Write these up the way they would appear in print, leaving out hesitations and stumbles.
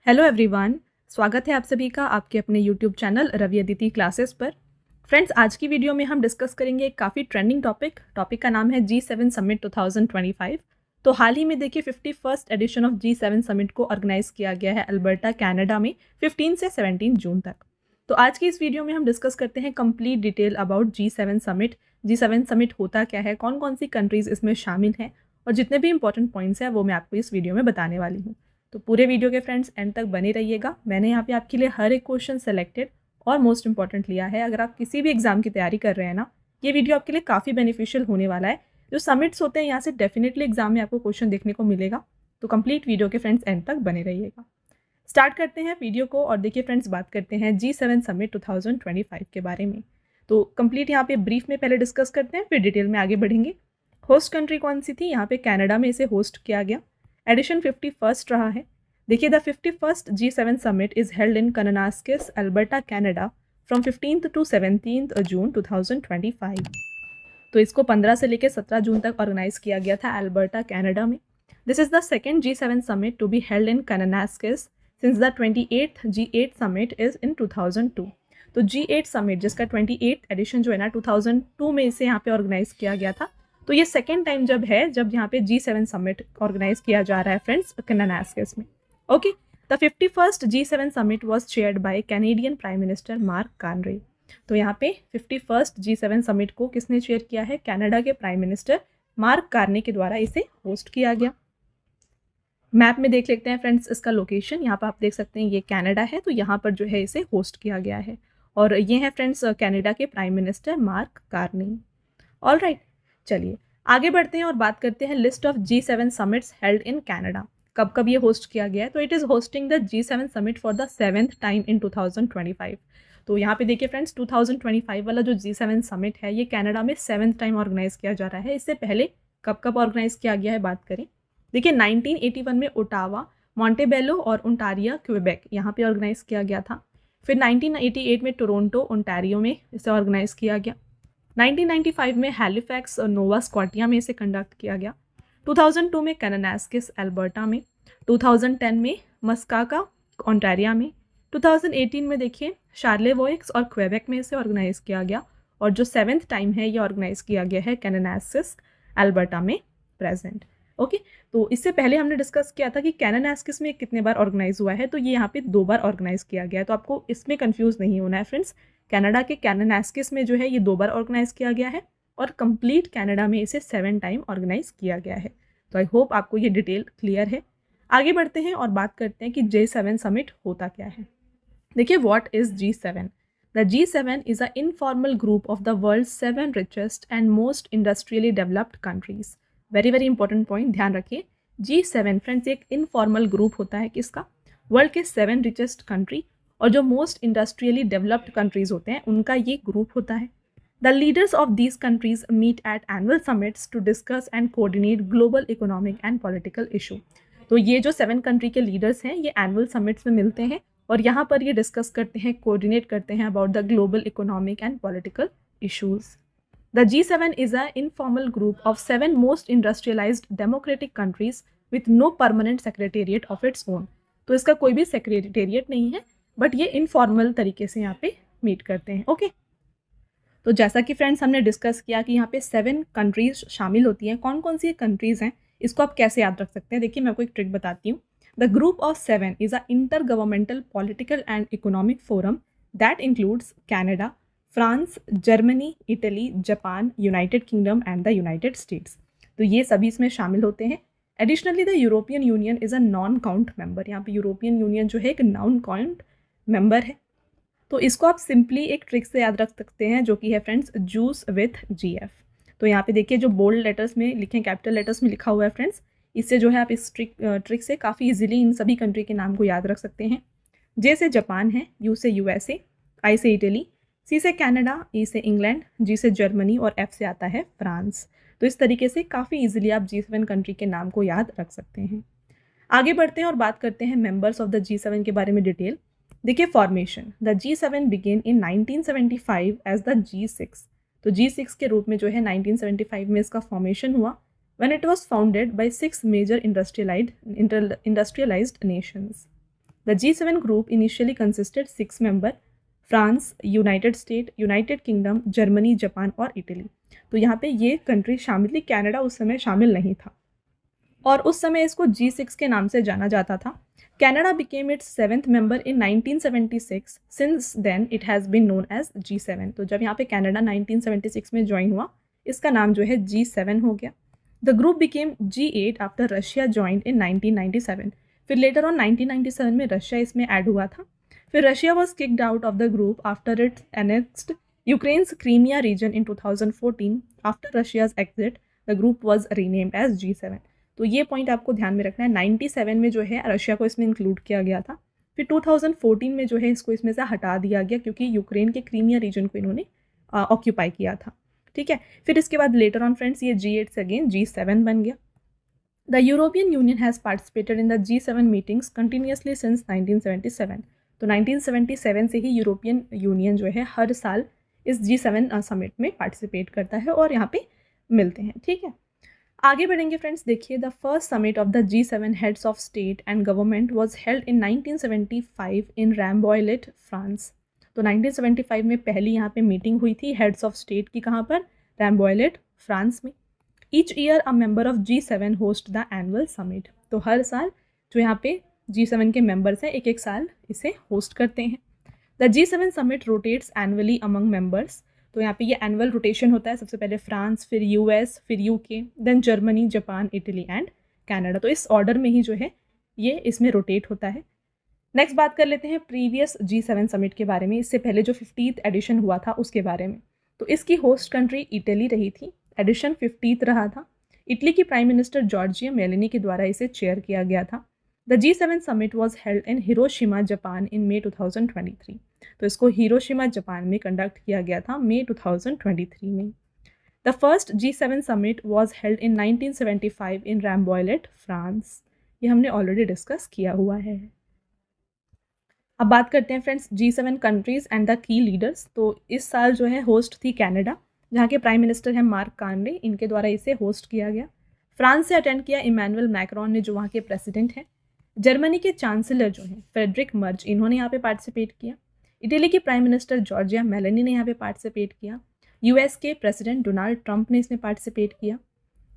Hello everyone, स्वागत है आप सभी का आपके अपने YouTube channel Ravi Aditi classes पर। फ्रेंड्स, आज की वीडियो में हम डिस्कस करेंगे एक काफ़ी ट्रेंडिंग टॉपिक का नाम है G7 समिट 2025। तो हाल ही में देखिए 51st edition of G7 summit को ऑर्गेनाइज किया गया है अल्बर्टा कनाडा में 15 से 17 जून तक। तो आज की इस वीडियो में हम डिस्कस करते हैं complete detail about G7 summit. G7 summit होता क्या है, कौन कौन सी कंट्रीज़ इसमें शामिल हैं और जितने भी इंपॉर्टेंट पॉइंट्स हैं वो मैं आपको इस वीडियो में बताने वाली हूँ। तो पूरे वीडियो के फ्रेंड्स एंड तक बने रहिएगा। मैंने यहाँ पे आपके लिए हर एक क्वेश्चन सेलेक्टेड और मोस्ट इंपॉर्टेंट लिया है। अगर आप किसी भी एग्जाम की तैयारी कर रहे हैं ना, ये वीडियो आपके लिए काफ़ी बेनिफिशियल होने वाला है। जो समिट्स होते हैं यहाँ से डेफिनेटली एग्जाम में आपको क्वेश्चन देखने को मिलेगा। तो कंप्लीट वीडियो के फ्रेंड्स एंड तक बने रहिएगा। स्टार्ट करते हैं वीडियो को और देखिए फ्रेंड्स, बात करते हैं G7 समिट 2025 के बारे में। तो कंप्लीट यहाँ पे ब्रीफ में पहले डिस्कस करते हैं, फिर डिटेल में आगे बढ़ेंगे। होस्ट कंट्री कौन सी थी? यहाँ पे कनाडा में इसे होस्ट किया गया। एडिशन 51st रहा है। देखिए, the 51st G7 summit is held in Kananaskis, Alberta, Canada from 15th to 17th June 2025। तो इसको 15 से लेकर 17 जून तक ऑर्गेनाइज किया गया था अल्बर्टा, कनाडा में। This is the second G7 summit to be held in Kananaskis since the 28th G8 summit is in 2002। तो G8 समिट जिसका 28th एडिशन जो है ना 2002 में इसे यहाँ पे ऑर्गेनाइज किया गया था। तो ये सेकेंड टाइम जब यहाँ पे G7 समिट ऑर्गेनाइज किया जा रहा है फ्रेंड्स कनानास्किस में। Okay, the 51st G7 summit was chaired by Canadian prime minister Mark Carney. तो यहाँ पे 51st G7 समिट को किसने चेयर किया है? कनाडा के प्राइम मिनिस्टर मार्क कार्ने के द्वारा इसे होस्ट किया गया। मैप में देख लेते हैं फ्रेंड्स इसका लोकेशन। यहाँ पर आप देख सकते हैं ये कनाडा है, तो यहाँ पर जो है इसे होस्ट किया गया है और ये है फ्रेंड्स कनाडा के prime minister Mark Carney. All right, चलिए आगे बढ़ते हैं और बात करते हैं list of G7 summits held in Canada. कब कब ये होस्ट किया गया है? तो it is hosting the G7 summit for the 7th time in 2025। तो यहाँ पे देखिए फ्रेंड्स, 2025 वाला जो G7 समिट है ये कनाडा में 7th टाइम ऑर्गेनाइज किया जा रहा है। इससे पहले कब कब ऑर्गेनाइज किया गया है बात करें। देखिए 1981 में ओटावा, मॉन्टेबेलो और ओंटारियो, क्वेबेक यहाँ पे ऑर्गेनाइज किया गया था। फिर 1988 में टोरंटो, ओंटारियो में इसे ऑर्गेनाइज किया गया। 1995 में हैलिफैक्स और नोवा स्कॉटिया में इसे कंडक्ट किया गया। 2002 में कनानास्किस, अल्बर्टा में। 2010 में मस्काका, ओंटारियो में। 2018 में देखिए शार्लेवोइक्स और क्वेबेक में इसे ऑर्गेनाइज किया गया और जो 7th टाइम है ये ऑर्गेनाइज किया गया है कनानास्किस, अल्बर्टा में प्रेजेंट। ओके, तो इससे पहले हमने डिस्कस किया था कि कनानास्किस में कितने बार ऑर्गेनाइज हुआ है, तो ये यहाँ पे 2 बार ऑर्गेनाइज किया गया है। तो आपको इसमें कंफ्यूज नहीं होना है फ्रेंड्स। कनाडा के कनानास्किस में जो है ये 2 बार ऑर्गेनाइज किया गया है और कंप्लीट कनाडा में इसे 7 टाइम ऑर्गेनाइज किया गया है। तो आई होप आपको ये डिटेल क्लियर है। आगे बढ़ते हैं और बात करते हैं कि G7 समिट होता क्या है। देखिए, what is G7? The G7 is a informal group of the world 7 richest and most industrially developed countries. Very very important point, ध्यान रखिए। G7 फ्रेंड्स एक इनफॉर्मल ग्रुप होता है किसका? वर्ल्ड के 7 रिचेस्ट कंट्री और जो मोस्ट इंडस्ट्रियली डेवलप्ड कंट्रीज होते हैं उनका ये ग्रुप होता है। The leaders of these countries meet at annual summits to discuss and coordinate global economic and political issue। तो ये जो 7 कंट्री के लीडर्स हैं ये एनुअल समिट्स में मिलते हैं और यहाँ पर ये डिस्कस करते हैं, कोऑर्डिनेट करते हैं about the global economic and political issues. The G7 is an informal group of 7 most industrialized democratic countries with no permanent secretariat of its own। तो इसका कोई भी सेक्रेटेरिएट नहीं है, बट ये इनफॉर्मल तरीके से यहाँ पे मीट करते हैं। ओके, तो जैसा कि फ्रेंड्स हमने डिस्कस किया कि यहाँ पे 7 कंट्रीज शामिल होती हैं। कौन कौन सी कंट्रीज़ हैं इसको आप कैसे याद रख सकते हैं? देखिए मैं आपको एक ट्रिक बताती हूँ। The group of 7 is a inter governmental political and economic forum that includes Canada, France, Germany, Italy, Japan, United kingdom and the United states. तो ये सभी इसमें शामिल होते हैं। Additionally the European union is a non count member. यहाँ पे European union जो है एक नॉन काउंट मेंबर है। तो इसको आप सिंपली एक ट्रिक से याद रख सकते हैं जो कि है फ्रेंड्स जूस विथ GF। तो यहाँ पे देखिए जो बोल्ड लेटर्स में लिखे, कैपिटल लेटर्स में लिखा हुआ है फ्रेंड्स, इससे जो है आप इस ट्रिक से काफ़ी इजीली इन सभी कंट्री के नाम को याद रख सकते हैं। J से जापान है, U से USA, I से इटली, C से कनाडा, E से इंग्लैंड, G से जर्मनी और F से आता है फ्रांस। तो इस तरीके से काफ़ी इजीली आप G7 कंट्री के नाम को याद रख सकते हैं। आगे बढ़ते हैं और बात करते हैं मेंबर्स ऑफ द G7 के बारे में डिटेल। देखिए formation, the G7 begin in 1975 as the G6। तो G6 के रूप में जो है 1975 में इसका फॉर्मेशन हुआ when it was founded by 6 major industrialized nations। The G7 group initially consisted 6 member, France, United state, United kingdom, Germany, Japan और इटली। तो यहाँ पे ये कंट्री शामिल थी, कनाडा उस समय शामिल नहीं था और उस समय इसको G6 के नाम से जाना जाता था। Canada became its 7th member in 1976. Since then, it has been known as G7. तो जब यहाँ पे कनाडा 1976 में ज्वाइन हुआ, इसका नाम जो है G7 हो गया। The group became G8 after Russia joined in 1997. फिर later on 1997 में रशिया इसमें ऐड हुआ था। फिर Russia was kicked out of the group after it annexed Ukraine's Crimea region in 2014. After Russia's exit, the group was renamed as G7. तो ये point आपको ध्यान में रखना है। 97 में जो है रशिया को इसमें इंक्लूड किया गया था, फिर 2014 में जो है इसको इसमें से हटा दिया गया क्योंकि यूक्रेन के क्रीमिया रीजन को इन्होंने ऑक्यूपाई किया था। ठीक है, फिर इसके बाद लेटर ऑन फ्रेंड्स ये G8 से अगेन G7 बन गया। The European union has participated in the G7 meetings continuously since 1977। तो 1977 से ही यूरोपियन यूनियन जो है हर साल इस G7 समिट में पार्टिसिपेट करता है और यहाँ पे मिलते हैं। ठीक है, आगे बढ़ेंगे फ्रेंड्स। देखिए, the first summit of the G7 heads of state and government was held in 1975 in Rambouillet, France. तो 1975 में पहली यहाँ पे मीटिंग हुई थी हेड्स ऑफ स्टेट की, कहाँ पर? रैम्बॉयलेट, फ्रांस में। Each year a member of G7 host the annual summit. तो हर साल जो यहाँ पे G7 के मेंबर्स हैं एक एक साल इसे होस्ट करते हैं। The G7 summit rotates annually among members. तो यहाँ पे ये एनुअल रोटेशन होता है, सबसे पहले फ्रांस, फिर US, फिर UK, then Germany, Japan, Italy and Canada. तो इस ऑर्डर में ही जो है ये इसमें रोटेट होता है। नेक्स्ट बात कर लेते हैं प्रीवियस G7 समिट के बारे में, इससे पहले जो 50th एडिशन हुआ था उसके बारे में। तो इसकी होस्ट कंट्री इटली रही थी, एडिशन 50th रहा था। इटली की प्राइम मिनिस्टर जॉर्जिया मेलोनी के द्वारा इसे चेयर किया गया था। The G7 summit was held in Hiroshima, Japan in May 2023। तो इसको हिरोशिमा, जापान में कंडक्ट किया गया था May 2023 में। The first G7 summit was held in 1975 in Rambouillet, France. ये हमने ऑलरेडी डिस्कस किया हुआ है। अब बात करते हैं friends G7 countries and the key leaders. तो इस साल जो है होस्ट थी कनाडा, जहाँ के प्राइम मिनिस्टर हैं मार्क कार्ने, इनके द्वारा इसे होस्ट किया गया। फ्रांस से अटेंड किया इमैनुअल मैक्रोन ने, जो वहाँ के प्रेसिडेंट हैं। जर्मनी के चांसलर जो हैं फ्रेडरिक मर्ज, इन्होंने यहाँ पे पार्टिसिपेट किया। इटली की प्राइम मिनिस्टर जॉर्जिया मेलोनी ने यहाँ पे पार्टिसिपेट किया। US के प्रेसिडेंट डोनाल्ड ट्रंप ने इसमें पार्टिसिपेट किया।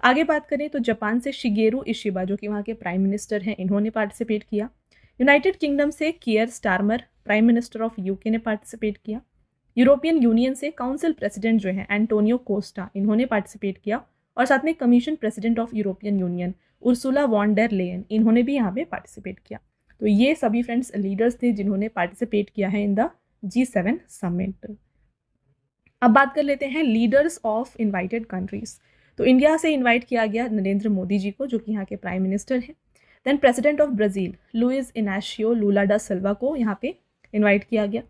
आगे बात करें तो जापान से शिगेरू इशिबा, जो कि वहाँ के प्राइम मिनिस्टर हैं, इन्होंने पार्टिसिपेट किया। यूनाइटेड किंगडम से Keir Starmer, prime minister of UK ने पार्टिसिपेट किया। यूरोपियन यूनियन से काउंसिल प्रेसिडेंट जो हैं एंटोनियो कोस्टा, इन्होंने पार्टिसिपेट किया। और साथ में commission president of European Union Ursula von der Leyen, इन्होंने भी यहाँ पे पार्टिसिपेट किया। तो ये सभी फ्रेंड्स लीडर्स थे जिन्होंने पार्टिसिपेट किया है इन द G7 समिट। अब बात कर लेते हैं लीडर्स ऑफ इनवाइटेड कंट्रीज। तो इंडिया से इनवाइट किया गया नरेंद्र मोदी जी को, जो कि यहाँ के प्राइम मिनिस्टर हैं। Then president of Brazil Luiz Inacio Lula da Silva को यहाँ पे इनवाइट किया गया।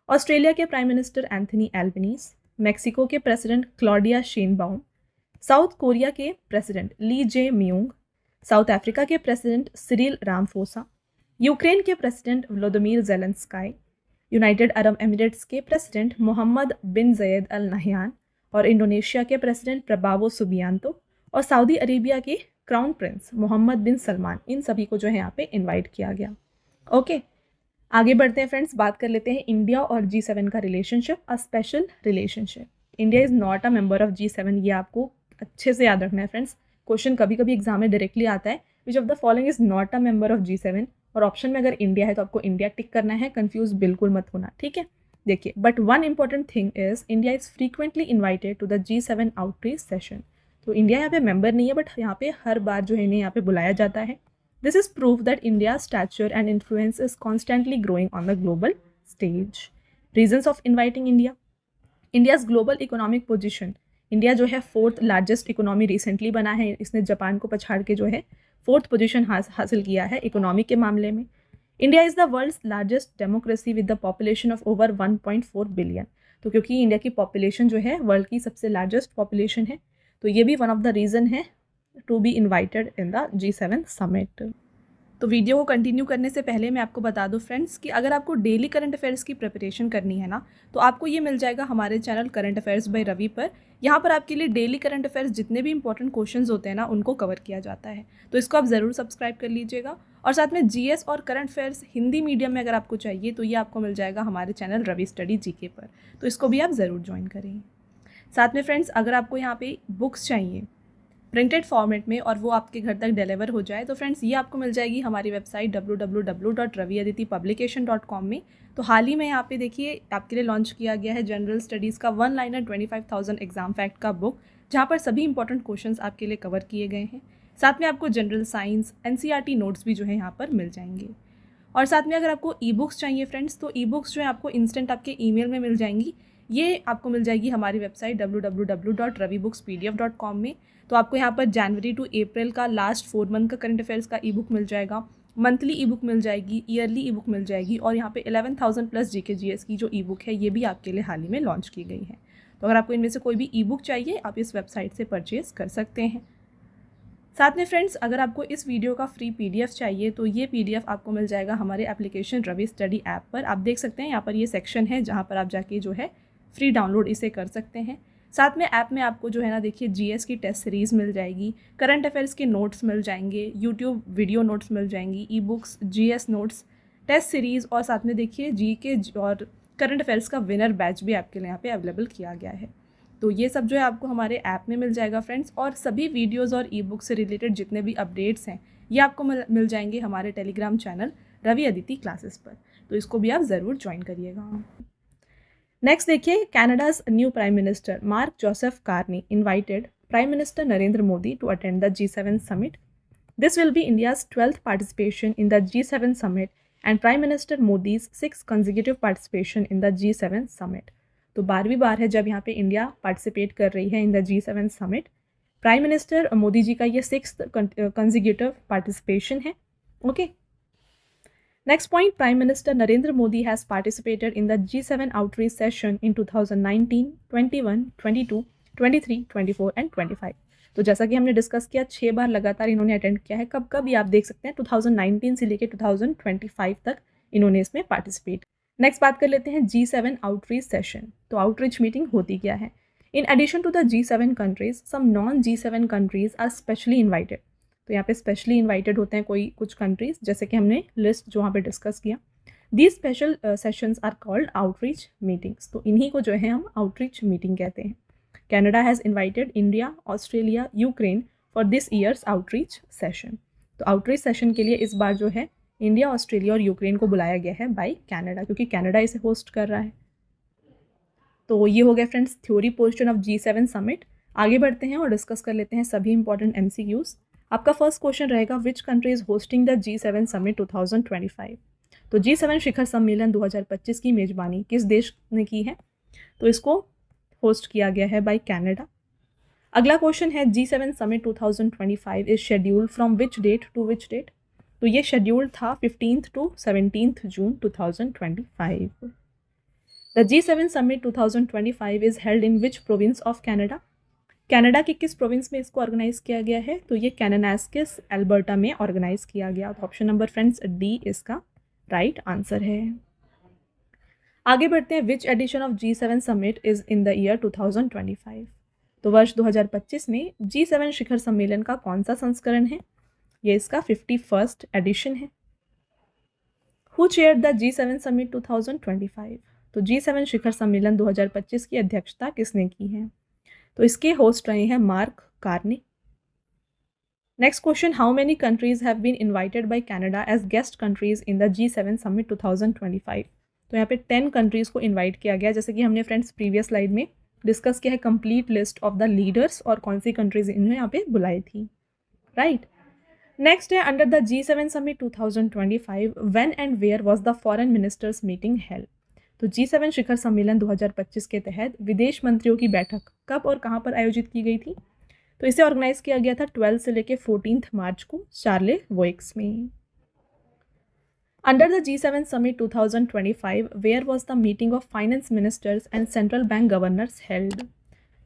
ऑस्ट्रेलिया के prime minister Anthony Albanese, Mexico के प्रेसिडेंट क्लॉडिया शेनबाउम, साउथ कोरिया के प्रेसिडेंट ली जे म्यूंग, साउथ अफ्रीका के प्रेसिडेंट सिरिल रामफोसा, यूक्रेन के president Vladimir Zelensky, United Arab Emirates के प्रेसिडेंट मोहम्मद बिन ज़ायद अल नहयान और इंडोनेशिया के प्रेसिडेंट प्रबावो सुबियांतो और Saudi Arabia के crown Prince Mohammad बिन सलमान, इन सभी को जो है यहाँ पे इनवाइट किया गया। ओके, आगे बढ़ते हैं फ्रेंड्स, बात कर लेते हैं इंडिया और G7 का relationship, a special relationship. India is not a member of G7, ये आपको अच्छे से याद रखना है फ्रेंड्स। क्वेश्चन कभी कभी एग्जाम में डायरेक्टली आता है, which of the following is not a member of G7, और ऑप्शन में अगर इंडिया है तो आपको इंडिया टिक करना है, कंफ्यूज बिल्कुल मत होना। ठीक है, देखिए, but one important thing is India is frequently invited to the G7 outreach session. तो इंडिया यहाँ पे मेंबर नहीं है, बट यहाँ पे हर बार जो है इन्हें यहाँ पे बुलाया जाता है। This is proof that India stature and influence is constantly growing on the global stage. Reasons of inviting India, India's global economic position. India जो है 4th लार्जेस्ट इकोनॉमी रिसेंटली बना है, इसने जापान को पछाड़ के जो है 4th पोजीशन हासिल किया है इकोनॉमी के मामले में। India is the world's largest democracy with the population of over 1.4 billion. तो क्योंकि इंडिया की पॉपुलेशन जो है वर्ल्ड की सबसे लार्जेस्ट पॉपुलेशन है, तो ये भी वन ऑफ द रीज़न है to be invited in the G7 summit. तो वीडियो को कंटिन्यू करने से पहले मैं आपको बता दूं फ्रेंड्स कि अगर आपको डेली करंट अफेयर्स की प्रिपरेशन करनी है ना, तो आपको ये मिल जाएगा हमारे channel current affairs by Ravi पर। यहाँ पर आपके लिए डेली करंट अफेयर्स जितने भी इंपॉर्टेंट क्वेश्चंस होते हैं ना, उनको कवर किया जाता है। तो इसको आप ज़रूर सब्सक्राइब कर लीजिएगा। और साथ में जीएस और करंट अफेयर्स हिंदी मीडियम में अगर आपको चाहिए तो ये आपको मिल जाएगा हमारे चैनल रवि स्टडी जीके पर। तो इसको भी आप ज़रूर ज्वाइन करें। साथ में फ्रेंड्स, अगर आपको यहाँ पे बुक्स चाहिए प्रिंटेड फॉर्मेट में और वो आपके घर तक डिलीवर हो जाए, तो फ्रेंड्स ये आपको मिल जाएगी हमारी वेबसाइट www.raviaditipublication.com में। तो हाल ही में यहाँ पे देखिए आपके लिए लॉन्च किया गया है जनरल स्टडीज़ का 1 लाइनर 25,000 एग्जाम फैक्ट का बुक, जहाँ पर सभी इंपॉर्टेंट क्वेश्चंस आपके लिए कवर किए गए हैं। साथ में आपको जनरल साइंस एनसीईआरटी नोट्स भी जो है यहाँ पर मिल जाएंगे। और साथ में अगर आपको ई बुक्स चाहिए फ्रेंड्स, तो ई बुक्स जो है आपको इंस्टेंट आपके ईमेल में मिल जाएंगी। ये आपको मिल जाएगी हमारी वेबसाइट www.ravibooks.pdf.com में। तो आपको यहाँ पर जनवरी टू अप्रैल का लास्ट 4 मंथ का करंट अफेयर्स का ई बुक मिल जाएगा, मंथली ई बुक मिल जाएगी, ईयरली ई बुक मिल जाएगी, और यहाँ पे 11,000 प्लस जीके जीएस की जो ई बुक है ये भी आपके लिए हाल ही में लॉन्च की गई है। तो अगर आपको इनमें से कोई भी ई बुक चाहिए आप इस वेबसाइट से परचेज कर सकते हैं। साथ में फ्रेंड्स, अगर आपको इस वीडियो का फ्री पीडीएफ चाहिए तो ये पीडीएफ आपको मिल जाएगा हमारे एप्लीकेशन रवि स्टडी ऐप पर। आप देख सकते हैं यहाँ पर ये सेक्शन है जहाँ पर आप जाके जो है फ्री डाउनलोड इसे कर सकते हैं। साथ में ऐप में आपको जो है ना देखिए जीएस की टेस्ट सीरीज़ मिल जाएगी, करंट अफेयर्स के नोट्स मिल जाएंगे, यूट्यूब वीडियो नोट्स मिल जाएंगी, e books, GS notes, test series, और साथ में देखिए जीके और करंट अफेयर्स का विनर बैच भी आपके लिए यहाँ पे अवेलेबल किया गया है। तो ये सब जो है आपको हमारे ऐप में मिल जाएगा फ्रेंड्स। और सभी वीडियोज़ और ई बुक से रिलेटेड जितने भी अपडेट्स हैं ये आपको मिल जाएंगे हमारे Telegram channel Ravi Aditi classes पर। तो इसको भी आप ज़रूर ज्वाइन करिएगा। नेक्स्ट देखिए, Canada's new prime minister Mark Joseph Carney invited prime minister Narendra Modi to attend the G7 summit. This will be India's 12th participation in the G7 summit and prime minister Modi's 6th consecutive participation in the G7 summit. तो 12वीं बार है जब यहाँ पे India participate कर रही है in the G7 summit. Prime minister Modi ji का ये 6th कंसेक्यूटिव पार्टिसिपेशन है। Okay, next point, prime minister Narendra Modi has participated in the G7 outreach session in 2019, 21, 22, 23, 24 and 25। तो जैसा कि हमने डिस्कस किया 6 बार लगातार इन्होंने अटेंड किया है। कब कब ये आप देख सकते हैं, 2019 से लेकर 2025 तक इन्होंने इसमें पार्टिसिपेट। नेक्स्ट बात कर लेते हैं G7 आउटरीच सेशन। तो आउटरीच मीटिंग होती क्या है? In addition to the G7 countries, some non G7 countries are specially invited. तो यहाँ पे स्पेशली इन्वाइटेड होते हैं कुछ कंट्रीज, जैसे कि हमने लिस्ट जो वहाँ पे डिस्कस किया। These special sessions are called outreach meetings. तो इन्हीं को जो है हम आउटरीच मीटिंग कहते हैं। Canada has invited India, Australia, Ukraine for this years outreach session. तो आउटरीच सेशन के लिए इस बार जो है इंडिया, ऑस्ट्रेलिया और यूक्रेन को बुलाया गया है बाय कैनेडा, क्योंकि कैनेडा इसे होस्ट कर रहा है। तो ये हो गया friends theory portion of G7 summit. आगे बढ़ते हैं और डिस्कस कर लेते हैं सभी इंपॉर्टेंट MCQs। आपका फर्स्ट क्वेश्चन रहेगा, which country is hosting the G7 summit 2025। तो G7 शिखर सम्मेलन 2025 की मेजबानी किस देश ने की है? तो इसको होस्ट किया गया है बाय कनाडा। अगला क्वेश्चन है, G7 summit 2025 is scheduled from which date to which date. तो ये शेड्यूल था 15th to 17th June 2025। The G7 summit 2025 is held in which province of Canada. Canada के किस प्रोविंस में इसको ऑर्गेनाइज किया गया है? तो ये कैनानास्किस एल्बर्टा में ऑर्गेनाइज किया गया। तो ऑप्शन नंबर फ्रेंड्स डी इसका राइट आंसर है। आगे बढ़ते हैं, which edition of G7 summit is in the year 2025। तो वर्ष 2025 में G7 शिखर सम्मेलन का कौन सा संस्करण है? ये इसका 51st एडिशन है। Who chaired the G7 summit 2025। तो G7 शिखर सम्मेलन 2025 की अध्यक्षता किसने की है? तो इसके होस्ट रहे हैं Mark Carney. Next question, how many countries have been invited by Canada as guest countries in the G7 summit 2025। तो यहाँ पे 10 कंट्रीज को इन्वाइट किया गया, जैसे कि हमने फ्रेंड्स प्रीवियस स्लाइड में डिस्कस किया है complete list of the leaders और कौन सी कंट्रीज इन्हें यहाँ पे बुलाई थी, राइट। नेक्स्ट है, under the G7 summit 2025 when and where was the foreign ministers meeting held. तो G7 शिखर सम्मेलन 2025 के तहत विदेश मंत्रियों की बैठक कब और कहाँ पर आयोजित की गई थी? तो इसे ऑर्गेनाइज किया गया था 12 से लेकर 14 मार्च को शार्ले वोइक्स में। Under the G7 summit 2025 where was the meeting of finance ministers and central bank governors held.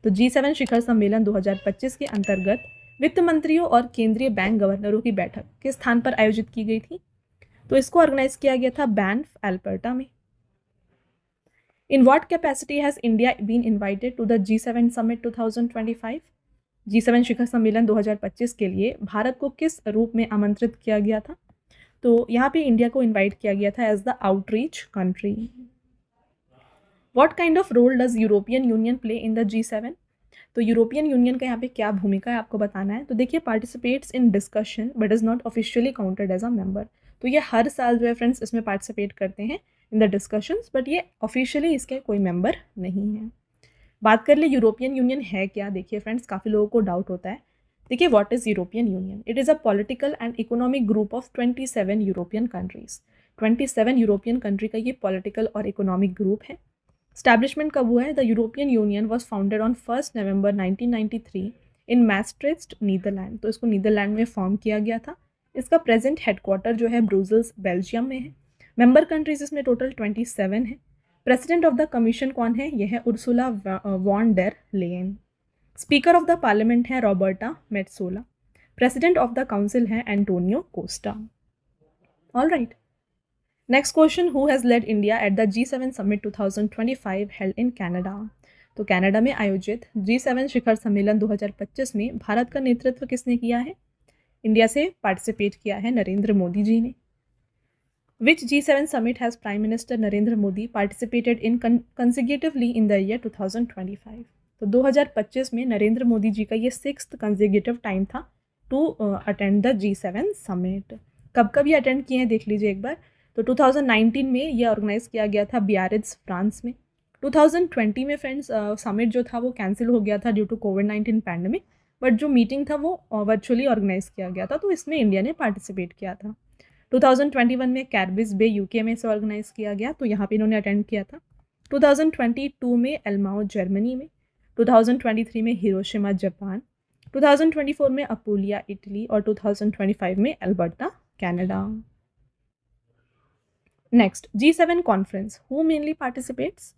तो G7 शिखर सम्मेलन 2025 के अंतर्गत वित्त मंत्रियों और केंद्रीय बैंक गवर्नरों की बैठक किस स्थान पर आयोजित की गई थी? तो इसको ऑर्गेनाइज किया गया था बैंफ, अल्बर्टा में। In what capacity has India been invited to the G7 summit 2025? G7 शिखर सम्मेलन 2025 के लिए भारत को किस रूप में आमंत्रित किया गया था? तो यहाँ पे इंडिया को इनवाइट किया गया था as the outreach country. What kind of role does European Union play in the G7? तो यूरोपियन यूनियन का यहाँ पे क्या भूमिका है आपको बताना है। तो देखिए, participates in discussion but is not officially counted as a member. तो ये हर साल जो है फ्रेंड्स इसमें पार्टिसिपेट करते हैं इन द डिस्कशंस, बट ये ऑफिशियली इसके कोई मेंबर नहीं है। बात कर ले यूरोपियन यूनियन है क्या। देखिए फ्रेंड्स, काफ़ी लोगों को डाउट होता है। देखिए, what is European union? It is a political and economic group of 27 European countries. 27 European country का ये पॉलिटिकल और इकोनॉमिक ग्रुप है। स्टैब्लिशमेंट कब हुआ है? The European Union was founded on 1 November 1993 in Maastricht, Netherlands. तो इसको नीदरलैंड में फॉर्म किया गया था। इसका प्रेजेंट हेडक्वार्टर जो है ब्रुसेल्स, बेल्जियम में है। मेंबर कंट्रीज इसमें टोटल 27 है। प्रेसिडेंट ऑफ द कमीशन कौन है? यह है Ursula von der Leyen. Speaker of the parliament है Roberta Metsola. President of the council है Antonio Costa. All right, next question, who has led India at the G7 summit 2025 held in Canada? तो Canada में आयोजित G7 शिखर सम्मेलन 2025 में भारत का नेतृत्व किसने किया है? इंडिया से पार्टिसिपेट किया है नरेंद्र मोदी जी ने। विच G7 summit has prime minister Narendra Modi participated in consecutively in the year 2025? तो 2025 में नरेंद्र मोदी जी का ये 6th कंसेक्यूटिव टाइम था to attend the G7 summit. कब कब ये अटेंड किए हैं देख लीजिए एक बार। तो 2019 में ये ऑर्गेनाइज किया गया था बियारिट्ज, फ्रांस में। 2020 में फ्रेंड्स समिट जो था वो कैंसिल हो गया था ड्यू टू कोविड-19 पैंडमिक, बट जो मीटिंग था वो वर्चुअली ऑर्गेनाइज किया गया था, तो इसमें इंडिया ने पार्टिसिपेट किया था। 2021 में कैरबिस बे, यूके में से ऑर्गेनाइज किया गया, तो यहाँ पे इन्होंने अटेंड किया था। 2022 में एल्माओ, जर्मनी में। 2023 में हिरोशिमा, जापान। 2024 में अपूलिया, इटली। और 2025 में Alberta, Canada. Next, G7 conference, who mainly participates?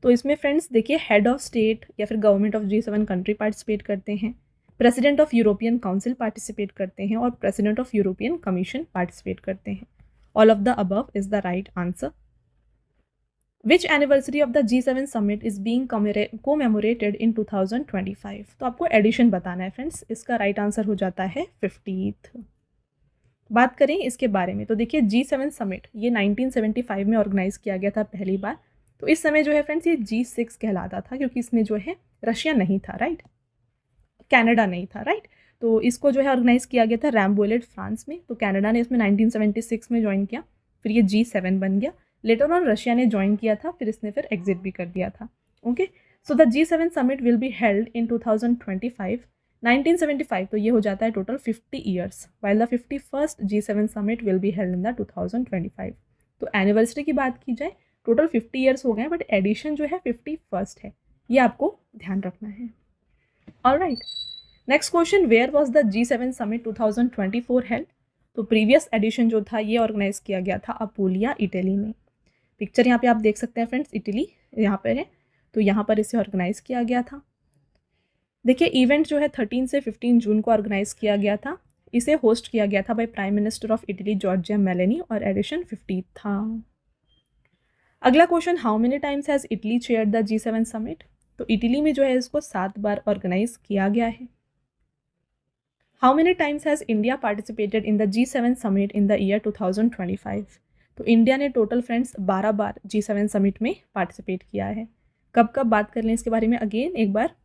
तो इसमें फ्रेंड्स देखिए, हेड ऑफ स्टेट या फिर government of G7 country participate करते हैं, president of European council participate करते हैं, और president of European commission participate करते हैं। All of the above is the right answer. Which anniversary of the G7 summit is being commemorated in 2025? तो आपको addition बताना है फ्रेंड्स, इसका राइट आंसर हो जाता है 50th। बात करें इसके बारे में, तो देखिए G7 समिट ये 1975 में ऑर्गेनाइज किया गया था पहली बार। तो इस समय जो है फ्रेंड्स ये G6 कहलाता था, क्योंकि इसमें जो है रशिया नहीं था, राइट, कनाडा नहीं था, राइट। तो इसको जो है ऑर्गेनाइज किया गया था रैम्बोलेट, फ्रांस में। तो कनाडा ने इसमें 1976 में ज्वाइन किया, फिर ये G7 बन गया। लेटर ऑन रशिया ने ज्वाइन किया था, फिर इसने फिर एग्जिट भी कर दिया था। Okay, so the G7 summit will be held इन 2025। 1975, तो ये हो जाता है total 50 years, while the 51st G7 summit will be held in the 2025। तो एनिवर्सरी की बात की जाए, टोटल 50 ईयर्स हो गए, बट एडिशन जो है 51st है, ये आपको ध्यान रखना है। All right, next question, where was the G7 summit 2024 held? तो प्रीवियस एडिशन जो था ये ऑर्गेनाइज किया गया था अपूलिया, इटली में। पिक्चर यहाँ पे आप देख सकते हैं फ्रेंड्स, इटली यहाँ पर है, तो यहाँ पर इसे ऑर्गेनाइज किया गया था। देखिए, इवेंट जो है 13 से 15 जून को ऑर्गेनाइज किया गया था। इसे होस्ट किया गया था by prime minister of Italy Giorgia Meloni, और एडिशन 50 था। अगला question, how many times has Italy chaired the G7 summit? तो इटली में जो है इसको 7 बार ऑर्गेनाइज किया गया है। How many times has India participated in the G7 summit in the year 2025? तो इंडिया ने टोटल फ्रेंड्स 12 बार G7 समिट में पार्टिसिपेट किया है। कब कब बात कर लें इसके बारे में अगेन एक बार।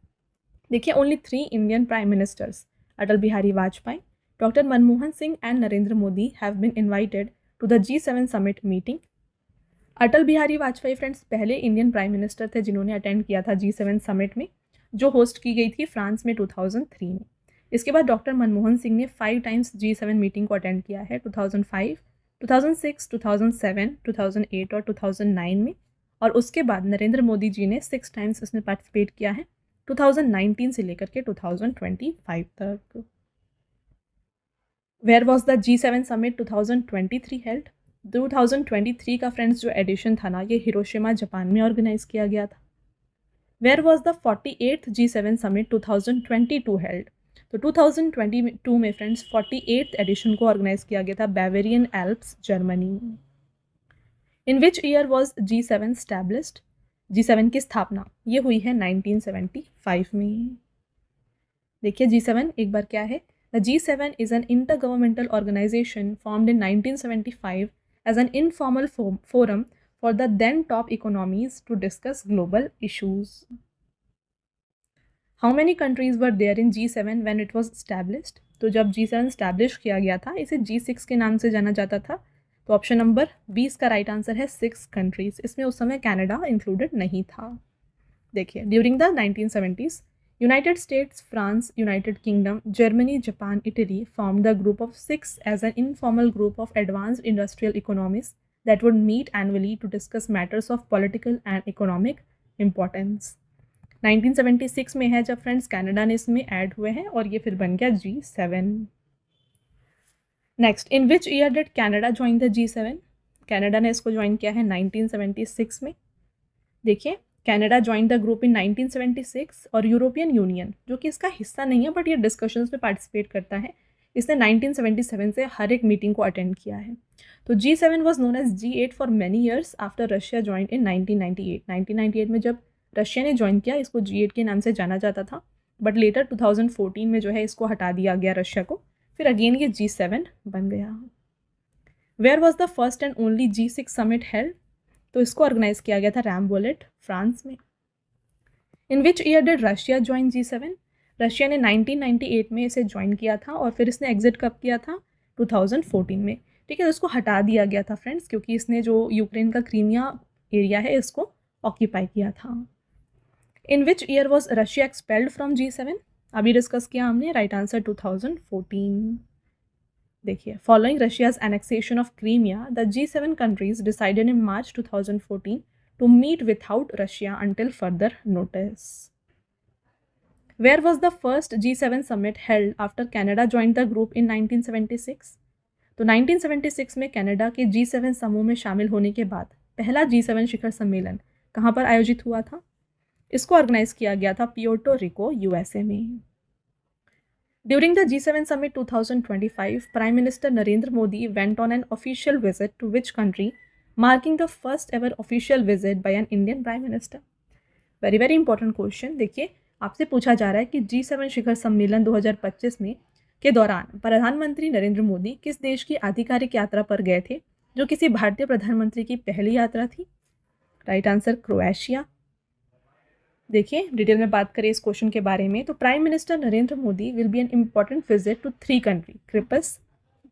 देखिए, only 3 Indian prime ministers, Atal Bihari Vajpayee, doctor Manmohan Singh and Narendra Modi have been invited to the G7 summit meeting. Atal Bihari Vajpayee friends पहले इंडियन प्राइम मिनिस्टर थे जिन्होंने अटेंड किया था G7 समिट में, जो होस्ट की गई थी फ्रांस में 2003 में। इसके बाद डॉक्टर मनमोहन सिंह ने 5 टाइम्स G7 मीटिंग को अटेंड किया है, 2005, 2006, 2007, 2008 और 2009 में। और उसके बाद नरेंद्र मोदी जी ने 6 टाइम्स इसमें पार्टिसिपेट किया है, 2019 से लेकर के 2025 तक। Where was the G7 summit 2023 held? 2023 का फ्रेंड्स जो एडिशन था ना, ये हिरोशिमा, जापान में ऑर्गेनाइज किया गया था। Where was the 48th G7 summit 2022 held? तो 2022 में फ्रेंड्स 48th एडिशन को ऑर्गेनाइज किया गया था Bavarian Alps Germany. In which year was G7 established? G7 की स्थापना ये हुई है 1975 में। देखिए G7 एक बार क्या है। The G7 is an intergovernmental organization formed in 1975 as an informal forum for the then top economies to discuss global issues. How many countries were there in G7 when it was established? तो जब G7 establish किया गया था इसे G6 के नाम से जाना जाता था। तो ऑप्शन नंबर 20 का राइट आंसर है 6 कंट्रीज। इसमें उस समय कनाडा इंक्लूडेड नहीं था। देखिए during the 1970s United states, France, United kingdom, Germany, Japan, Italy formed the group of 6 as an informal group of advanced industrial economies that would meet annually to discuss matters of political and economic importance. 1976 में है जब friends Canada ने इसमें add हुए हैं और ये फिर बन गया G7। Next, in which year did Canada join the G7? Canada ने इसको ज्वाइन किया है 1976 में। देखिए Canada join the group in 1976 और यूरोपियन यूनियन जो कि इसका हिस्सा नहीं है बट ये डिस्कशंस में पार्टिसिपेट करता है, इसने 1977 से हर एक मीटिंग को अटेंड किया है। तो G7 was known as G8 for many years after Russia join in 1998 में जब रशिया ने ज्वाइन किया इसको G8 के नाम से जाना जाता था, बट लेटर 2014 में जो है इसको हटा दिया गया रशिया को, फिर अगेन ये G7 बन गया। Where was the first and only G6 summit held? तो इसको ऑर्गेनाइज किया गया था रैम्बोलेट, फ्रांस में। In which year did Russia join G7? Russia ने 1998 में इसे ज्वाइन किया था और फिर इसने एग्जिट कब किया था? 2014 में। ठीक है, तो इसको हटा दिया गया था फ्रेंड्स क्योंकि इसने जो यूक्रेन का क्रीमिया एरिया है इसको ऑक्यूपाई किया था। In which year was Russia expelled from G7? अभी डिस्कस किया हमने, राइट आंसर 2014। देखिए following Russia's annexation of Crimea the G7 countries decided in March 2014 to meet without Russia until further notice. Where was the first G7 summit held after Canada join the group in 1976? तो 1976 में Canada के G7 समूह में शामिल होने के बाद पहला G7 शिखर सम्मेलन कहाँ पर आयोजित हुआ था? इसको ऑर्गेनाइज किया गया था प्योर्टो रिको, USA में। During the G7 summit 2025, Prime Minister Narendra Modi went on an official visit to which country, marking the first ever official visit by an Indian Prime Minister? Very very important question। देखिए आपसे पूछा जा रहा है कि G7 शिखर सम्मेलन 2025 में के दौरान प्रधानमंत्री नरेंद्र मोदी किस देश की आधिकारिक यात्रा पर गए थे जो किसी भारतीय प्रधानमंत्री की पहली यात्रा थी? Right answer Croatia. देखिए डिटेल में बात करें इस क्वेश्चन के बारे में तो prime minister Narendra Modi will be an important visit to 3 country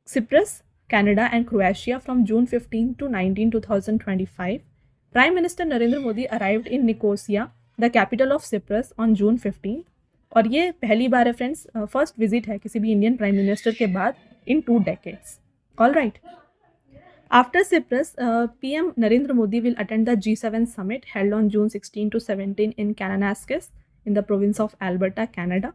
Cyprus, Canada and Croatia from June 15 to 19, 2025. Prime Minister Narendra Modi arrived in Nicosia, the capital of Cyprus, on June 15 और ये पहली बार है फ्रेंड्स, फर्स्ट विजिट है किसी भी Indian prime minister के बाद इन 2 decades. All right. After Cyprus, PM Narendra Modi will attend the G7 summit held on June 16 to 17 in Kananaskis in the province of Alberta, Canada.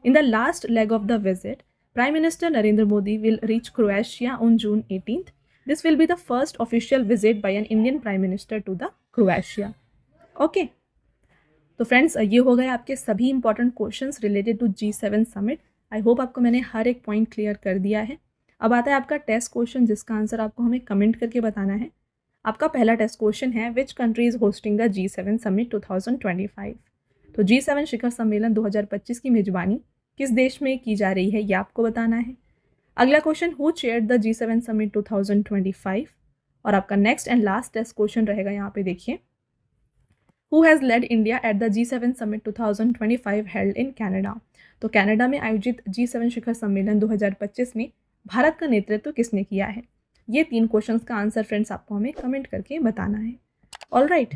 In the last leg of the visit, Prime Minister Narendra Modi will reach Croatia on June 18th. This will be the first official visit by an Indian Prime Minister to the Croatia. Okay. तो friends ये हो गए आपके सभी important questions related to G7 summit. I hope आपको मैंने हर एक point clear कर दिया है। अब आता है आपका टेस्ट क्वेश्चन जिसका आंसर आपको हमें कमेंट करके बताना है। आपका पहला टेस्ट क्वेश्चन है which country is hosting the G7 summit 2025? तो G7 शिखर सम्मेलन 2025 की मेजबानी किस देश में की जा रही है ये आपको बताना है। अगला question, who chaired the G7 summit 2025? और आपका next and last test question रहेगा यहाँ पे, देखिए who has led India at the G7 summit 2025 held in Canada? तो कनाडा में आयोजित G7 शिखर सम्मेलन 2025 में भारत का नेतृत्व किसने किया है? ये 3 क्वेश्चंस का आंसर फ्रेंड्स आपको हमें कमेंट करके बताना है। All right.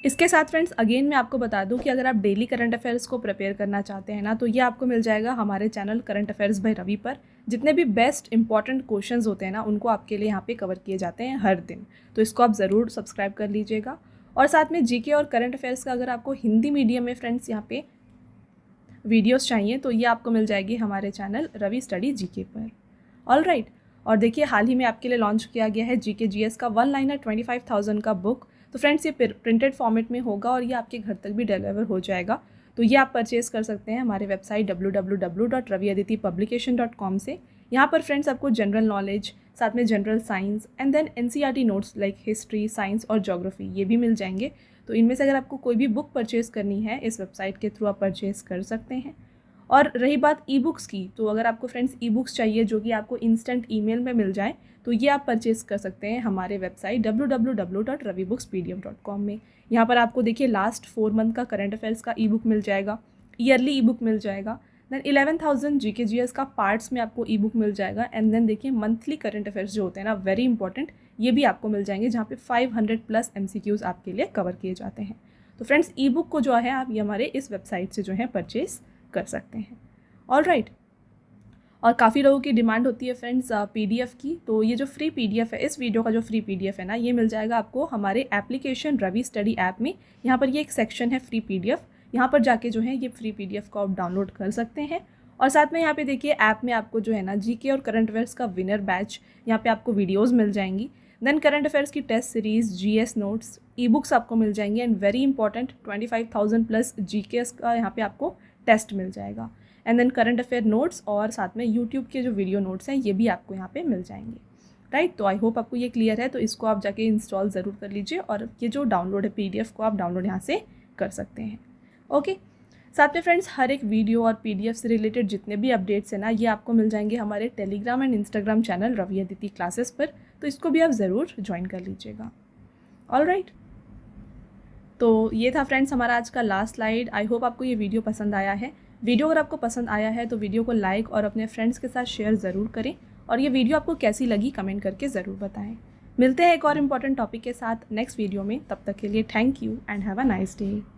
इसके साथ फ्रेंड्स अगेन मैं आपको बता दूं कि अगर आप डेली करंट अफेयर्स को प्रिपेयर करना चाहते हैं ना तो ये आपको मिल जाएगा हमारे channel current affairs by Ravi पर। जितने भी बेस्ट इंपॉर्टेंट क्वेश्चंस होते हैं ना उनको आपके लिए यहाँ पे कवर किए जाते हैं हर दिन, तो इसको आप ज़रूर सब्सक्राइब कर लीजिएगा। और साथ में जीके और करंट अफेयर्स का अगर आपको हिंदी मीडियम में फ्रेंड्स यहाँ पे वीडियोस चाहिए तो ये आपको मिल जाएगी हमारे चैनल रवि स्टडी जीके पर। All right. और देखिए हाल ही में आपके लिए लॉन्च किया गया है जीके जीएस का 1 लाइनर 25,000 का बुक। तो फ्रेंड्स ये प्रिंटेड फॉर्मेट में होगा और ये आपके घर तक भी डिलीवर हो जाएगा। तो ये आप परचेज़ कर सकते हैं हमारे वेबसाइट www.raviaditipublication.com से। यहाँ पर फ्रेंड्स आपको जनरल नॉलेज, साथ में general science and then NCERT notes like history, science और ज्योग्राफी ये भी मिल जाएंगे। तो इनमें से अगर आपको कोई भी बुक परचेज़ करनी है इस वेबसाइट के थ्रू आप परचेज़ कर सकते हैं। और रही बात ई बुक्स की, तो अगर आपको फ्रेंड्स ई बुक्स चाहिए जो कि आपको इंस्टेंट ईमेल में मिल जाए तो ये आप परचेज़ कर सकते हैं हमारे वेबसाइट www.ravibooks.pdf.com में। यहाँ पर आपको देखिए लास्ट 4 मंथ का करंट अफेयर्स का ई बुक मिल जाएगा, ईयरली ई बुक मिल जाएगा, देन 11,000 GK/GS का पार्ट्स में आपको ई बुक मिल जाएगा एंड देन देखिए मंथली करंट अफेयर्स जो होते हैं ना वेरी इंपॉर्टेंट, ये भी आपको मिल जाएंगे जहाँ पे 500+ MCQs आपके लिए कवर किए जाते हैं। तो फ्रेंड्स ई बुक को जो है आप ये हमारे इस वेबसाइट से जो है परचेज़ कर सकते हैं। ऑलराइट, और काफ़ी लोगों की डिमांड होती है फ्रेंड्स PDF की, तो ये जो फ्री PDF है, इस वीडियो का जो फ्री PDF है ना, ये मिल जाएगा आपको हमारे एप्लीकेशन रवि स्टडी ऐप में। यहाँ पर ये एक सेक्शन है फ्री PDF, यहाँ पर जाके जो है ये फ्री PDF को आप डाउनलोड कर सकते हैं। और साथ में यहाँ पे देखिए ऐप में आपको जो है ना GK और करंट अफेयर्स का विनर बैच, यहाँ पे आपको वीडियोज़ मिल जाएंगी, देन करंट अफेयर्स की test series, GS notes, e books आपको मिल जाएंगी एंड वेरी इंपॉर्टेंट 25,000+ GK का यहाँ पे आपको टेस्ट मिल जाएगा and then current affair notes और साथ में यूट्यूब के जो वीडियो नोट्स हैं ये भी आपको यहाँ पे मिल जाएंगे। राइट, तो आई होप आपको ये क्लियर है। तो इसको आप जाके इंस्टॉल ज़रूर कर लीजिए और ये जो डाउनलोड है PDF को आप डाउनलोड यहाँ से कर सकते हैं। ओके, साथ में फ्रेंड्स हर एक वीडियो और PDF से रिलेटेड जितने भी अपडेट्स हैं ना ये आपको मिल जाएंगे हमारे Telegram and Instagram channel Ravi Aditi classes पर, तो इसको भी आप ज़रूर ज्वाइन कर लीजिएगा। ऑलराइट, तो ये था फ्रेंड्स हमारा आज का लास्ट स्लाइड। आई होप आपको ये वीडियो पसंद आया है। वीडियो अगर आपको पसंद आया है तो वीडियो को लाइक और अपने फ्रेंड्स के साथ शेयर ज़रूर करें और ये वीडियो आपको कैसी लगी कमेंट करके ज़रूर बताएं। मिलते हैं एक और इम्पॉर्टेंट टॉपिक के साथ नेक्स्ट वीडियो में, तब तक के लिए thank you and have a nice day.